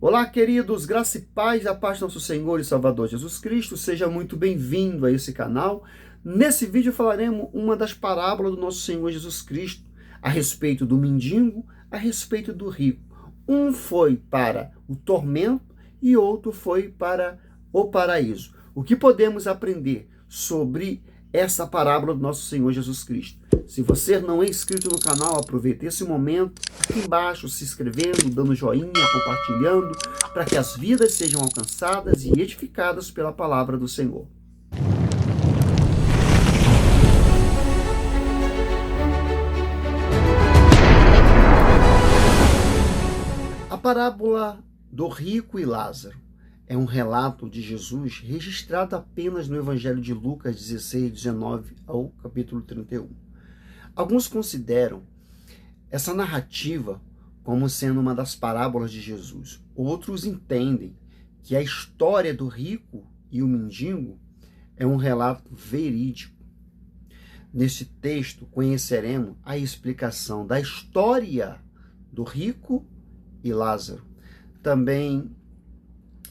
Olá, queridos, graça e paz da paz do nosso Senhor e Salvador Jesus Cristo. Seja muito bem-vindo a esse canal. Nesse vídeo falaremos uma das parábolas do nosso Senhor Jesus Cristo a respeito do mendigo, a respeito do rico. Um foi para o tormento e outro foi para o paraíso. O que podemos aprender sobre essa parábola do nosso Senhor Jesus Cristo? Se você não é inscrito no canal, aproveite esse momento, aqui embaixo, se inscrevendo, dando joinha, compartilhando, para que as vidas sejam alcançadas e edificadas pela palavra do Senhor. A parábola do rico e Lázaro é um relato de Jesus registrado apenas no Evangelho de Lucas 16, 19 ao capítulo 31. Alguns consideram essa narrativa como sendo uma das parábolas de Jesus. Outros entendem que a história do rico e o mendigo é um relato verídico. Neste texto, conheceremos a explicação da história do rico e Lázaro. Também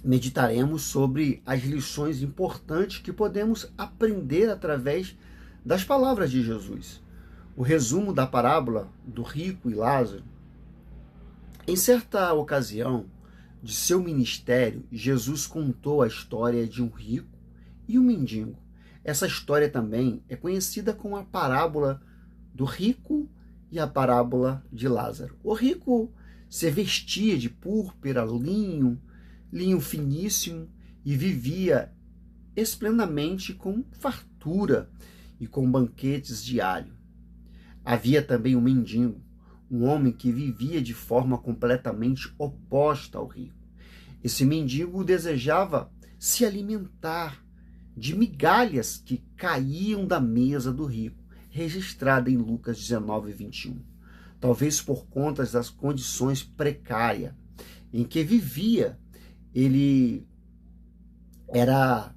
meditaremos sobre as lições importantes que podemos aprender através das palavras de Jesus. O resumo da parábola do rico e Lázaro. Em certa ocasião de seu ministério, Jesus contou a história de um rico e um mendigo. Essa história também é conhecida como a parábola do rico e a parábola de Lázaro. O rico se vestia de púrpura, linho finíssimo, e vivia esplendamente com fartura e com banquetes diários. Havia também um mendigo, um homem que vivia de forma completamente oposta ao rico. Esse mendigo desejava se alimentar de migalhas que caíam da mesa do rico, registrada em Lucas 19, 21. Talvez por conta das condições precárias em que vivia, ele era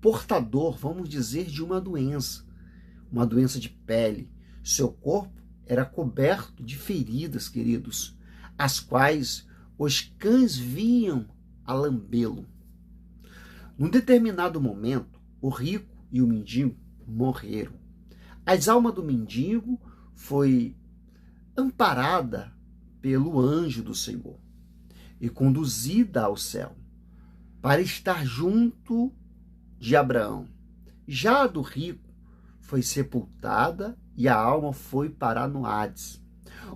portador, vamos dizer, de uma doença de pele. Seu corpo era coberto de feridas, queridos, as quais os cães vinham a lambê-lo. Num determinado momento, o rico e o mendigo morreram. As almas do mendigo foi amparada pelo anjo do Senhor e conduzida ao céu para estar junto de Abraão. Já a do rico foi sepultada e a alma foi parar no Hades,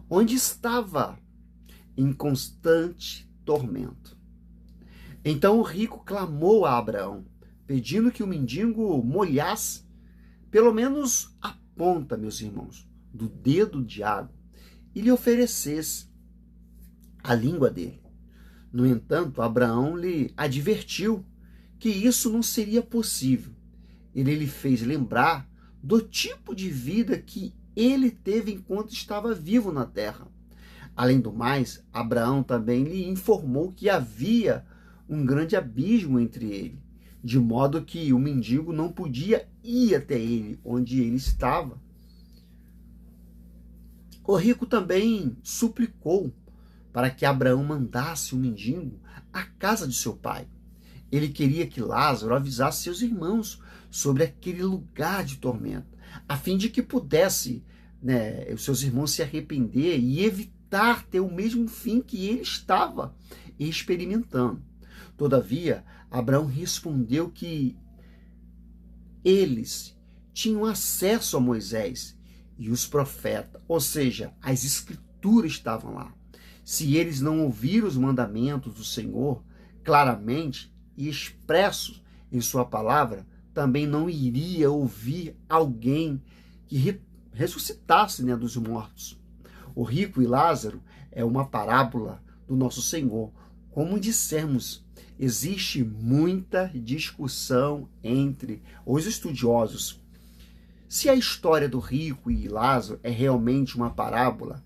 onde estava em constante tormento. Então o rico clamou a Abraão, pedindo que o mendigo molhasse pelo menos a ponta, meus irmãos, do dedo de água e lhe oferecesse a língua dele. No entanto, Abraão lhe advertiu que isso não seria possível. Ele lhe fez lembrar do tipo de vida que ele teve enquanto estava vivo na terra. Além do mais, Abraão também lhe informou que havia um grande abismo entre ele, de modo que o mendigo não podia ir até ele, onde ele estava. O rico também suplicou para que Abraão mandasse o mendigo à casa de seu pai. Ele queria que Lázaro avisasse seus irmãos sobre aquele lugar de tormento, a fim de que pudesse, os seus irmãos se arrepender e evitar ter o mesmo fim que ele estava experimentando. Todavia, Abraão respondeu que eles tinham acesso a Moisés e os profetas, ou seja, as escrituras estavam lá. Se eles não ouviram os mandamentos do Senhor claramente e expressos em sua palavra, também não iria ouvir alguém que ressuscitasse dos mortos. O rico e Lázaro é uma parábola do nosso Senhor. Como dissemos, existe muita discussão entre os estudiosos se a história do rico e Lázaro é realmente uma parábola.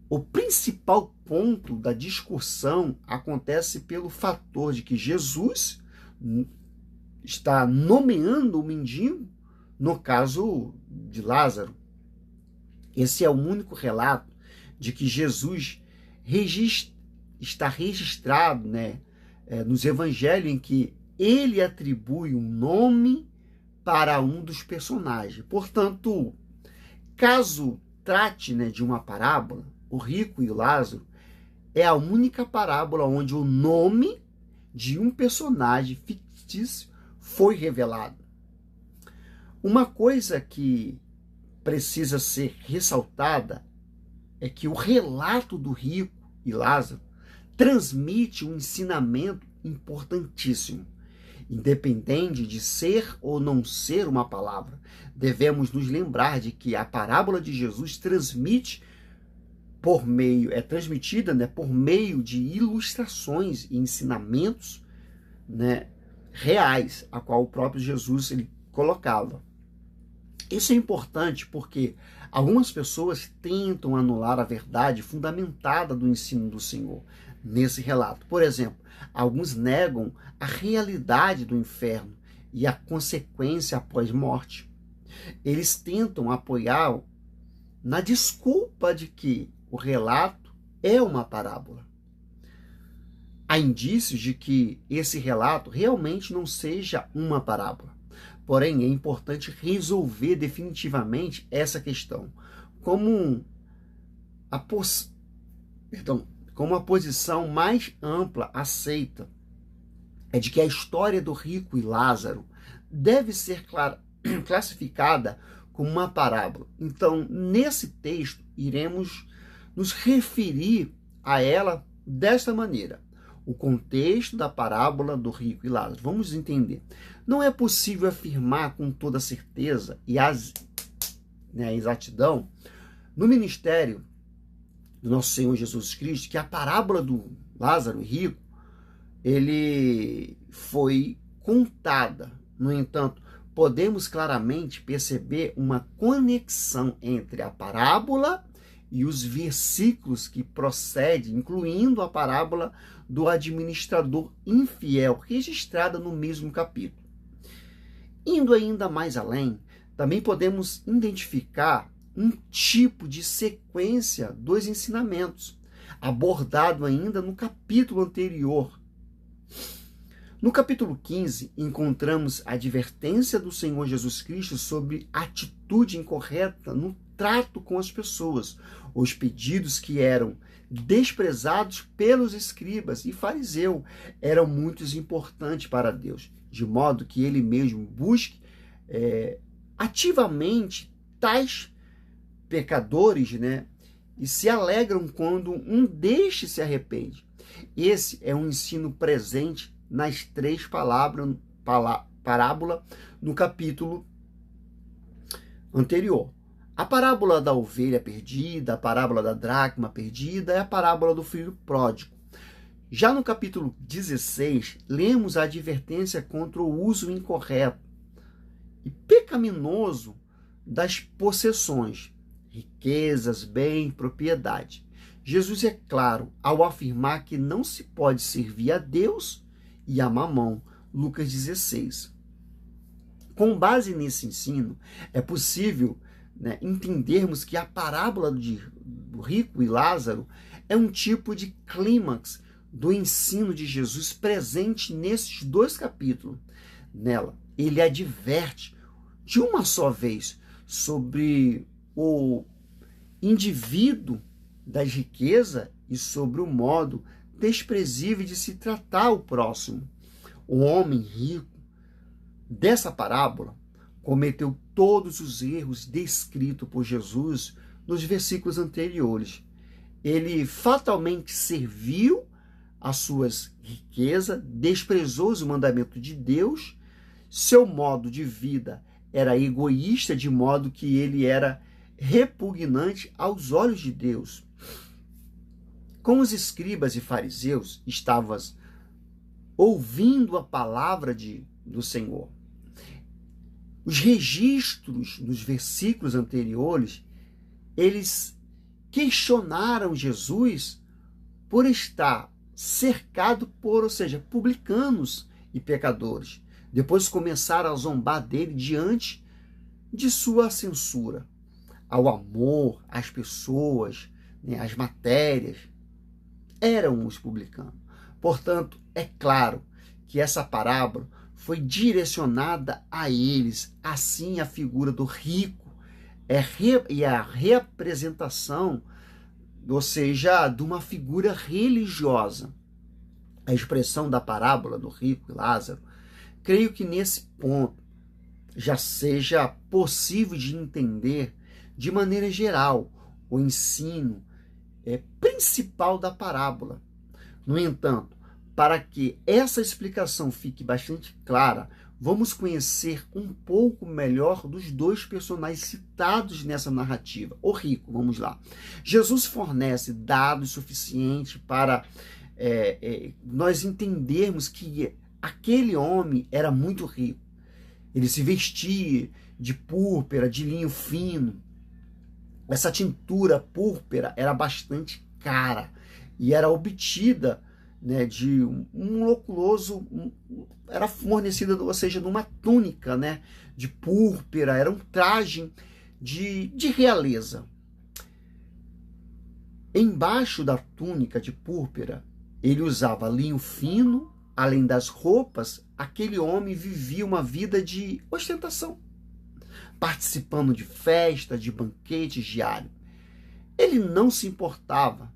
O principal ponto da discussão acontece pelo fator de que Jesus está nomeando o mendigo no caso de Lázaro. Esse é o único relato de que Jesus está registrado, nos evangelhos em que ele atribui um nome para um dos personagens. Portanto, caso trate, de uma parábola, o rico e o Lázaro é a única parábola onde o nome de um personagem fictício foi revelado. Uma coisa que precisa ser ressaltada é que o relato do rico e Lázaro transmite um ensinamento importantíssimo. Independente de ser ou não ser uma palavra, devemos nos lembrar de que a parábola de Jesus é transmitida por meio de ilustrações e ensinamentos, reais, a qual o próprio Jesus ele colocava. Isso é importante porque algumas pessoas tentam anular a verdade fundamentada do ensino do Senhor nesse relato. Por exemplo, alguns negam a realidade do inferno e a consequência após morte. Eles tentam apoiar na desculpa de que o relato é uma parábola. Há indícios de que esse relato realmente não seja uma parábola. Porém, é importante resolver definitivamente essa questão. Como a posição mais ampla aceita é de que a história do rico e Lázaro deve ser classificada como uma parábola. Então, nesse texto, iremos nos referir a ela desta maneira. O contexto da parábola do rico e Lázaro. Vamos entender. Não é possível afirmar com toda certeza e a exatidão no ministério do nosso Senhor Jesus Cristo que a parábola do Lázaro rico ele foi contada. No entanto, podemos claramente perceber uma conexão entre a parábola e os versículos que procedem, incluindo a parábola do administrador infiel, registrada no mesmo capítulo. Indo ainda mais além, também podemos identificar um tipo de sequência dos ensinamentos, abordado ainda no capítulo anterior. No capítulo 15, encontramos a advertência do Senhor Jesus Cristo sobre atitude incorreta no trato com as pessoas, os pedidos que eram desprezados pelos escribas e fariseus eram muito importantes para Deus, de modo que ele mesmo busque ativamente tais pecadores, e se alegram quando um destes se arrepende. Esse é um ensino presente nas três parábolas no capítulo anterior. A parábola da ovelha perdida, a parábola da dracma perdida e a parábola do filho pródigo. Já no capítulo 16, lemos a advertência contra o uso incorreto e pecaminoso das possessões, riquezas, bem, propriedade. Jesus é claro ao afirmar que não se pode servir a Deus e a Mamão, Lucas 16. Com base nesse ensino, é possível entendermos que a parábola do rico e Lázaro é um tipo de clímax do ensino de Jesus presente nesses dois capítulos. Nela, ele adverte de uma só vez sobre o indivíduo das riquezas e sobre o modo desprezível de se tratar o próximo. O homem rico dessa parábola cometeu todos os erros descritos por Jesus nos versículos anteriores. Ele fatalmente serviu as suas riquezas, desprezou os mandamentos de Deus, seu modo de vida era egoísta, de modo que ele era repugnante aos olhos de Deus. Como os escribas e fariseus estavam ouvindo a palavra do Senhor, os registros nos versículos anteriores, eles questionaram Jesus por estar cercado por, publicanos e pecadores. Depois começaram a zombar dele diante de sua censura ao amor, às pessoas, às matérias. eram os publicanos. Portanto, é claro que essa parábola foi direcionada a eles. Assim, a figura do rico é a representação, ou seja, de uma figura religiosa. A expressão da parábola do rico e Lázaro, creio que nesse ponto já seja possível de entender de maneira geral o ensino principal da parábola. No entanto, para que essa explicação fique bastante clara, vamos conhecer um pouco melhor dos dois personagens citados nessa narrativa. O rico, vamos lá. Jesus fornece dados suficientes para nós entendermos que aquele homem era muito rico. Ele se vestia de púrpura, de linho fino. Essa tintura púrpura era bastante cara e era obtida, né, de um loculoso, era fornecida, ou seja, numa túnica, né, de púrpura, era um traje de realeza. Embaixo da túnica de púrpura, ele usava linho fino. Além das roupas, aquele homem vivia uma vida de ostentação, participando de festas, de banquetes diários. Ele não se importava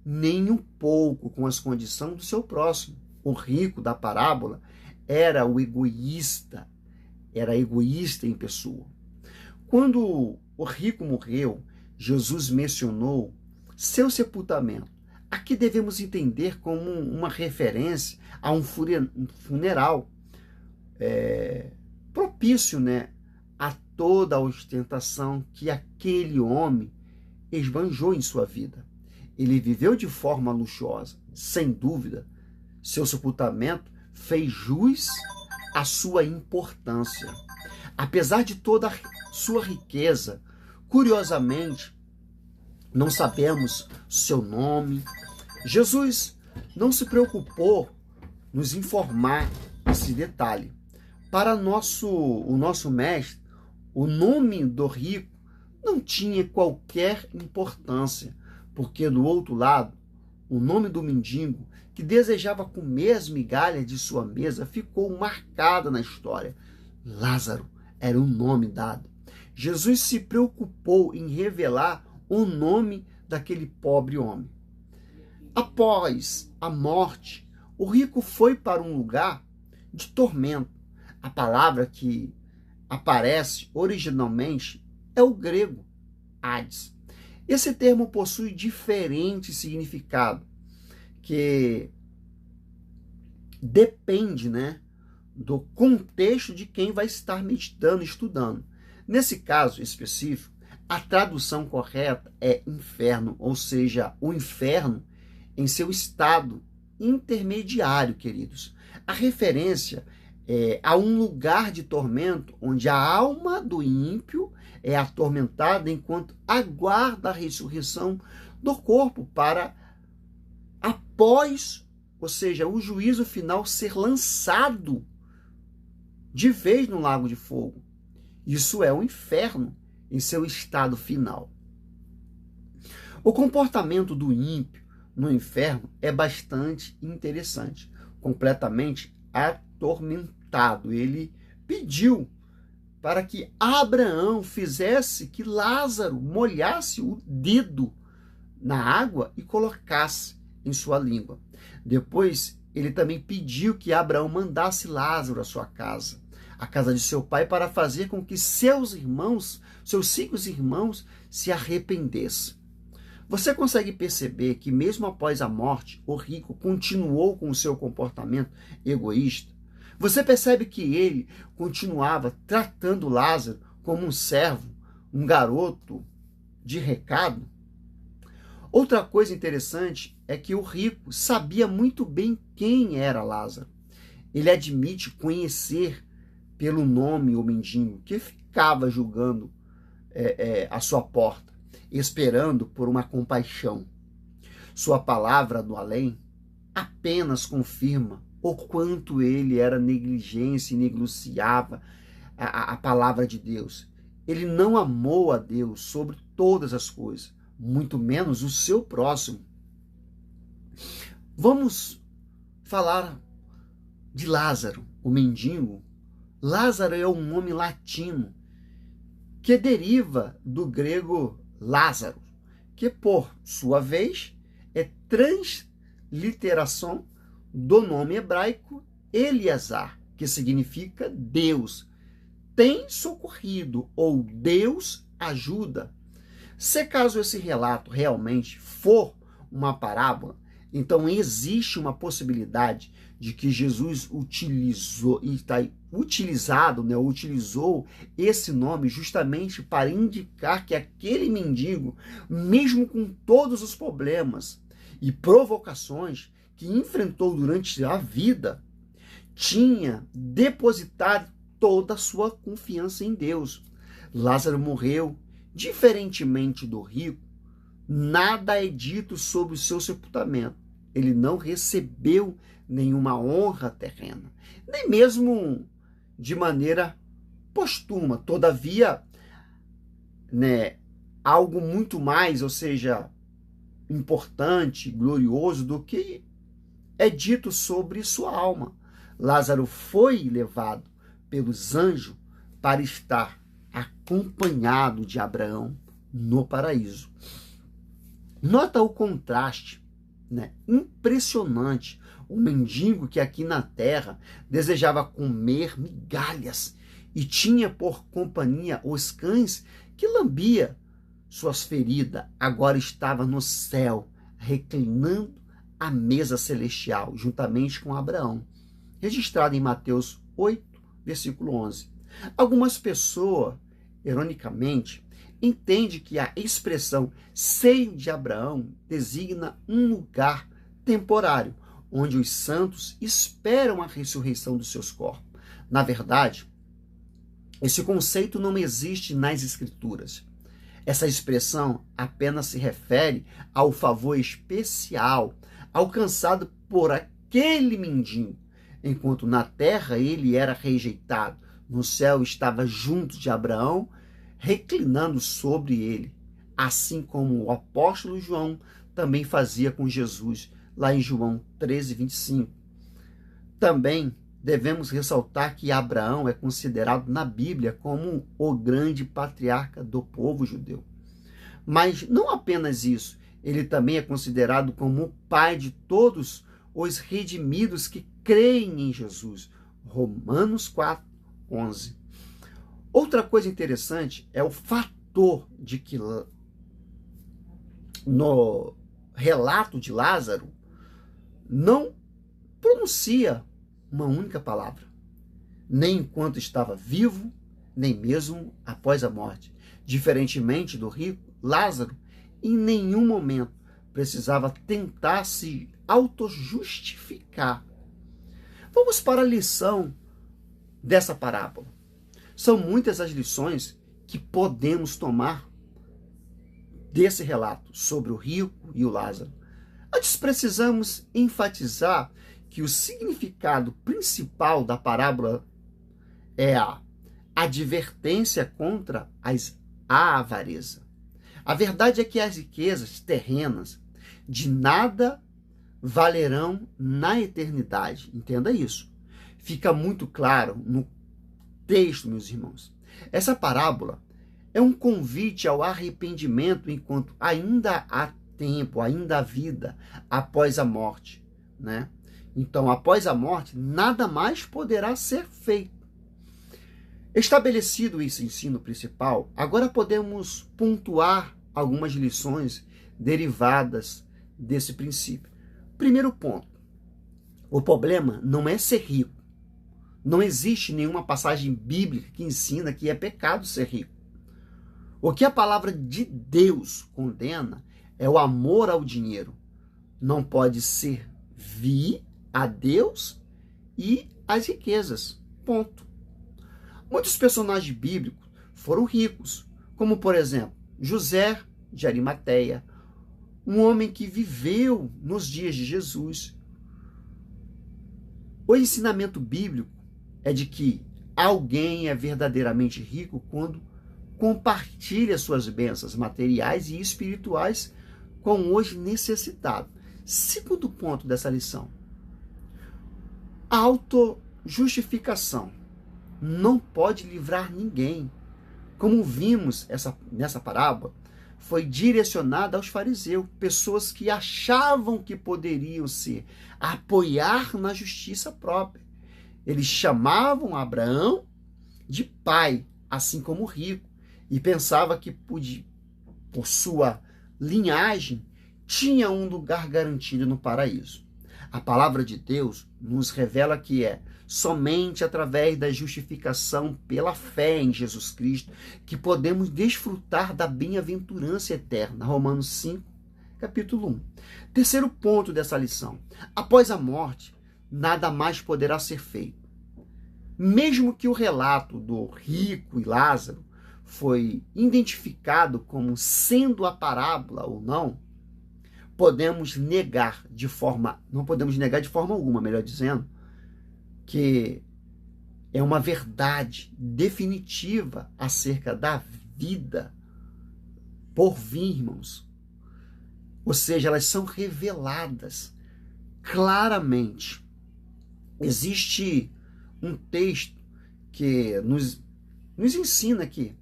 nem um pouco com as condições do seu próximo. O rico da parábola era egoísta em pessoa. Quando o rico morreu, Jesus mencionou seu sepultamento. Aqui devemos entender como uma referência a um funeral propício, né, a toda a ostentação que aquele homem esbanjou em sua vida. Ele viveu de forma luxuosa, sem dúvida. Seu sepultamento fez jus à sua importância. Apesar de toda a sua riqueza, curiosamente, não sabemos seu nome. Jesus não se preocupou nos informar esse detalhe. Para o nosso mestre, o nome do rico não tinha qualquer importância, porque do outro lado, o nome do mendigo, que desejava comer as migalhas de sua mesa, ficou marcado na história. Lázaro era o nome dado. Jesus se preocupou em revelar o nome daquele pobre homem. Após a morte, o rico foi para um lugar de tormento. A palavra que aparece originalmente é o grego Hades. Esse termo possui diferente significado, que depende, né, do contexto de quem vai estar meditando, estudando. Nesse caso específico, a tradução correta é inferno, ou seja, o inferno em seu estado intermediário, queridos. A referência é a um lugar de tormento onde a alma do ímpio é atormentada enquanto aguarda a ressurreição do corpo para após, ou seja, o juízo final, ser lançado de vez no lago de fogo. Isso é o inferno em seu estado final. O comportamento do ímpio no inferno é bastante interessante, completamente atormentado. Ele pediu para que Abraão fizesse que Lázaro molhasse o dedo na água e colocasse em sua língua. Depois, ele também pediu que Abraão mandasse Lázaro à sua casa, a casa de seu pai, para fazer com que seus 5 irmãos, se arrependessem. Você consegue perceber que mesmo após a morte, o rico continuou com o seu comportamento egoísta? Você percebe que ele continuava tratando Lázaro como um servo, um garoto de recado? Outra coisa interessante é que o rico sabia muito bem quem era Lázaro. Ele admite conhecer pelo nome o mendigo que ficava julgando à sua porta, esperando por uma compaixão. Sua palavra do além apenas confirma o quanto ele era negligente e negociava a palavra de Deus. Ele não amou a Deus sobre todas as coisas, muito menos o seu próximo. Vamos falar de Lázaro, o mendigo. Lázaro é um nome latino que deriva do grego Lázaro, que por sua vez é transliteração do nome hebraico Eleazar, que significa Deus tem socorrido ou Deus ajuda. Se caso esse relato realmente for uma parábola, então existe uma possibilidade de que Jesus utilizou esse nome justamente para indicar que aquele mendigo, mesmo com todos os problemas e provocações que enfrentou durante a vida, tinha depositado toda a sua confiança em Deus. Lázaro morreu, diferentemente do rico, nada é dito sobre o seu sepultamento. Ele não recebeu nenhuma honra terrena, nem mesmo de maneira póstuma. Todavia, algo muito mais, ou seja, importante, glorioso do que é dito sobre sua alma. Lázaro foi levado pelos anjos para estar acompanhado de Abraão no paraíso. Nota o contraste, impressionante. O mendigo que aqui na terra desejava comer migalhas e tinha por companhia os cães que lambia suas feridas, agora estava no céu, reclinando à mesa celestial, juntamente com Abraão, registrado em Mateus 8, versículo 11. Algumas pessoas, ironicamente, entendem que a expressão seio de Abraão designa um lugar temporário, onde os santos esperam a ressurreição dos seus corpos. Na verdade, esse conceito não existe nas Escrituras. Essa expressão apenas se refere ao favor especial alcançado por aquele mendigo. Enquanto na terra ele era rejeitado, no céu estava junto de Abraão, reclinando sobre ele, assim como o apóstolo João também fazia com Jesus, lá em João 13, 25. Também devemos ressaltar que Abraão é considerado na Bíblia como o grande patriarca do povo judeu. Mas não apenas isso, ele também é considerado como o pai de todos os redimidos que creem em Jesus. Romanos 4, 11. Outra coisa interessante é o fator de que no relato de Lázaro não pronuncia uma única palavra, nem enquanto estava vivo, nem mesmo após a morte. Diferentemente do rico, Lázaro em nenhum momento precisava tentar se autojustificar. Vamos para a lição dessa parábola. São muitas as lições que podemos tomar desse relato sobre o rico e o Lázaro. Antes precisamos enfatizar que o significado principal da parábola é a advertência contra a avareza. A verdade é que as riquezas terrenas de nada valerão na eternidade. Entenda isso. Fica muito claro no texto, meus irmãos. Essa parábola é um convite ao arrependimento enquanto ainda há tempo, ainda há vida após a morte, né? Então, após a morte, nada mais poderá ser feito. Estabelecido esse ensino principal, agora podemos pontuar algumas lições derivadas desse princípio. Primeiro ponto: o problema não é ser rico. Não existe nenhuma passagem bíblica que ensina que é pecado ser rico. O que a palavra de Deus condena é o amor ao dinheiro. Não pode servir a Deus e as riquezas. Ponto. Muitos personagens bíblicos foram ricos, como, por exemplo, José de Arimateia, um homem que viveu nos dias de Jesus. O ensinamento bíblico é de que alguém é verdadeiramente rico quando compartilha suas bênçãos materiais e espirituais com os necessitados, Segundo ponto dessa lição: a autojustificação não pode livrar ninguém. Como vimos nessa parábola, foi direcionada aos fariseus, pessoas que achavam que poderiam se apoiar na justiça própria. Eles chamavam Abraão de pai, assim como o rico, e pensava que por sua linhagem tinha um lugar garantido no paraíso. A palavra de Deus nos revela que é somente através da justificação pela fé em Jesus Cristo que podemos desfrutar da bem-aventurança eterna. Romanos 5, capítulo 1. Terceiro ponto dessa lição: após a morte, nada mais poderá ser feito. Mesmo que o relato do rico e Lázaro foi identificado como sendo a parábola ou não, não podemos negar de forma alguma, melhor dizendo, que é uma verdade definitiva acerca da vida por vir, irmãos. Ou seja, elas são reveladas claramente. Existe um texto que nos ensina que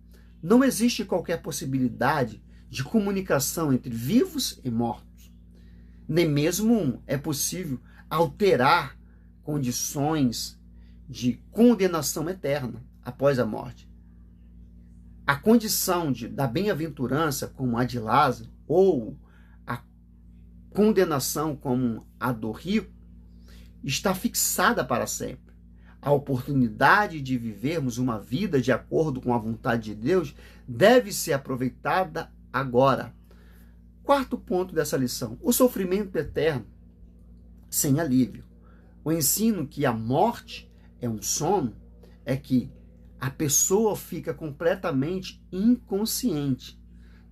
não existe qualquer possibilidade de comunicação entre vivos e mortos. Nem mesmo é possível alterar condições de condenação eterna após a morte. A condição da bem-aventurança, como a de Lázaro, ou a condenação, como a do rico, está fixada para sempre. A oportunidade de vivermos uma vida de acordo com a vontade de Deus deve ser aproveitada agora. Quarto ponto dessa lição: o sofrimento eterno sem alívio. O ensino que a morte é um sono é que a pessoa fica completamente inconsciente.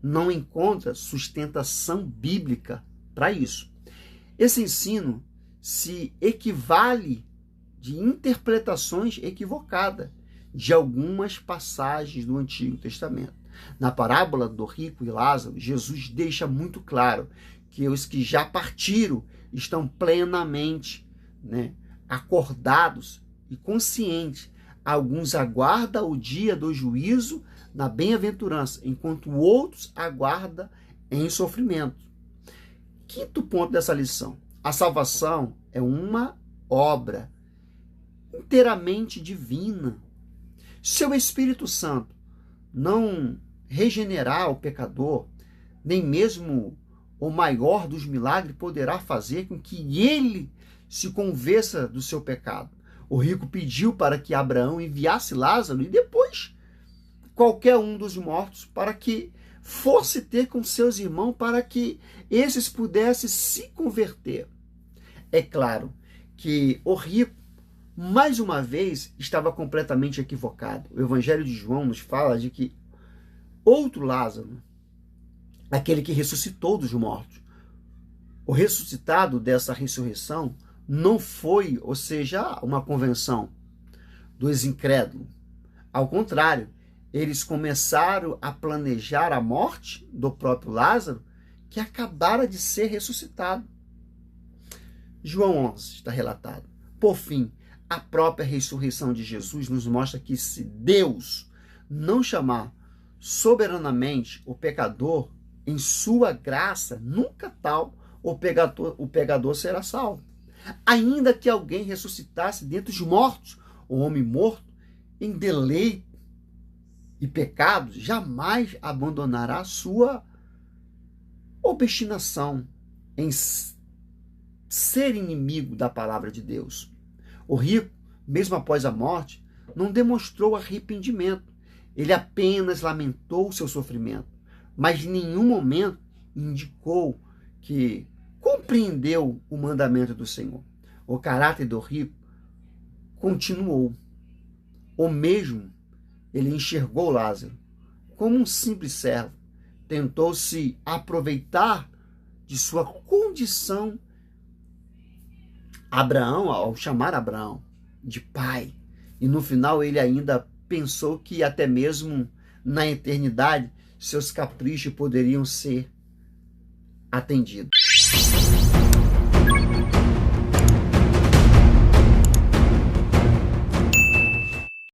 Não encontra sustentação bíblica para isso. Esse ensino se equivale de interpretações equivocadas de algumas passagens do Antigo Testamento. Na parábola do rico e Lázaro, Jesus deixa muito claro que os que já partiram estão plenamente acordados e conscientes. Alguns aguardam o dia do juízo na bem-aventurança, enquanto outros aguardam em sofrimento. Quinto ponto dessa lição: a salvação é uma obra inteiramente divina. Se o Espírito Santo não regenerar o pecador, nem mesmo o maior dos milagres poderá fazer com que ele se convença do seu pecado. O rico pediu para que Abraão enviasse Lázaro e depois qualquer um dos mortos para que fosse ter com seus irmãos, para que esses pudessem se converter. É claro que o rico, mais uma vez, estava completamente equivocado. O Evangelho de João nos fala de que outro Lázaro, aquele que ressuscitou dos mortos, o ressuscitado dessa ressurreição não foi, ou seja, uma convenção dos incrédulos. Ao contrário, eles começaram a planejar a morte do próprio Lázaro, que acabara de ser ressuscitado. João 11 está relatado. Por fim, a própria ressurreição de Jesus nos mostra que se Deus não chamar soberanamente o pecador em sua graça, nunca tal o pecador será salvo. Ainda que alguém ressuscitasse dentre os mortos, o homem morto em deleite e pecados jamais abandonará sua obstinação em ser inimigo da palavra de Deus. O rico, mesmo após a morte, não demonstrou arrependimento. Ele apenas lamentou o seu sofrimento, mas em nenhum momento indicou que compreendeu o mandamento do Senhor. O caráter do rico continuou. O mesmo, ele enxergou Lázaro como um simples servo. Tentou se aproveitar de sua condição Abraão, ao chamar Abraão de pai. E no final ele ainda pensou que até mesmo na eternidade seus caprichos poderiam ser atendidos.